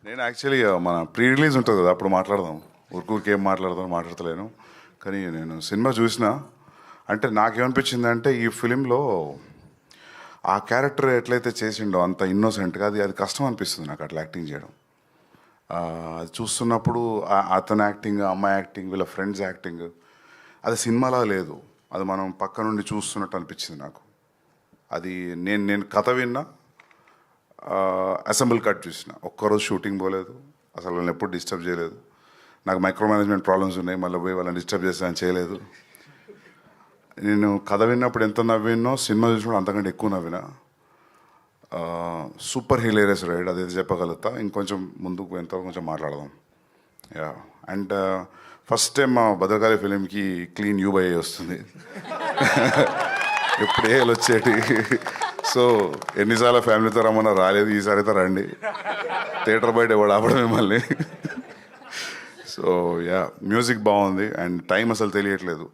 నేను యాక్చువల్లీ మన pre release ఉంటుంది కదా అప్పుడు మాట్లాడదాం. ఊరికూరికి ఏం మాట్లాడతలేను. కానీ నేను సినిమా చూసిన అంటే నాకేమనిపించింది అంటే ఈ ఫిలింలో ఆ క్యారెక్టర్ ఎట్లయితే చేసిండో అంత ఇన్నోసెంట్గా అది కష్టం అనిపిస్తుంది నాకు అట్లా యాక్టింగ్ చేయడం. అది చూస్తున్నప్పుడు అతని యాక్టింగ్, అమ్మాయి యాక్టింగ్, వీళ్ళ ఫ్రెండ్స్ యాక్టింగ్ అది సినిమాలా లేదు. అది మనం పక్క నుండి చూస్తున్నట్టు అనిపించింది నాకు. అది నేను కథ విన్నా, అసెంబుల్ కట్ చూసిన. ఒక్కరోజు షూటింగ్ పోలేదు, అసలు వాళ్ళని ఎప్పుడు డిస్టర్బ్ చేయలేదు. నాకు మైక్రో మేనేజ్మెంట్ ప్రాబ్లమ్స్ ఉన్నాయి, మళ్ళీ పోయి వాళ్ళని డిస్టర్బ్ చేస్తాను చేయలేదు. నేను కథ విన్నప్పుడు ఎంత నవ్వినో సినిమా చూసినప్పుడు అంతకంటే ఎక్కువ నవ్వినా. సూపర్ హిలేరియస్ రైడ్, అదైతే చెప్పగలుగుతా. ఇంకొంచెం ముందుకు పోయేంత కొంచెం మాట్లాడదాం. యా, అండ్ ఫస్ట్ టైం మా భద్రకాళి ఫిలింకి క్లీన్ యూబై వస్తుంది. ఎప్పుడే వచ్చేటి. సో ఎన్నిసార్లు ఫ్యామిలీతో రమ్మన్నా రాలేదు, ఈసారి అయితే రండి. థియేటర్ బయట ఎవడు ఆపడం మిమ్మల్ని. సో యా, మ్యూజిక్ బాగుంది అండ్ టైం అసలు తెలియట్లేదు.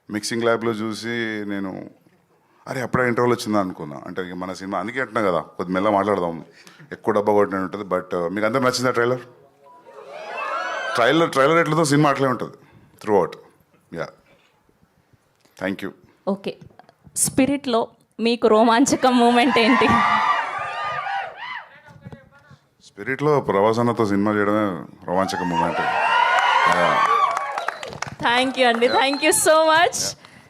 మిక్సింగ్ ల్యాబ్లో చూసి నేను అరే అప్పుడే ఇంటర్వ్యూలు వచ్చిందా అనుకున్నా. అంటే మన సినిమా అందుకే అంటున్నా కదా, కొద్ది మెల్ల మాట్లాడదాం, ఎక్కువ డబ్బా కొట్టినట్టు ఉంటుంది. బట్ మీకు అందరూ నచ్చిందా ట్రైలర్ ఎట్లతో సినిమా అట్లే ఉంటుంది throughout. Yeah, thank you. Okay, స్పిరిట్లో మీకు రోమాంచకం మూమెంట్ ఏంటి? స్పిరిట్లో ప్రభాస్ అన్నతో సినిమా చేయడమే రోమాంచక మూమెంట్. థ్యాంక్ యూ అండి, థ్యాంక్ యూ సో మచ్.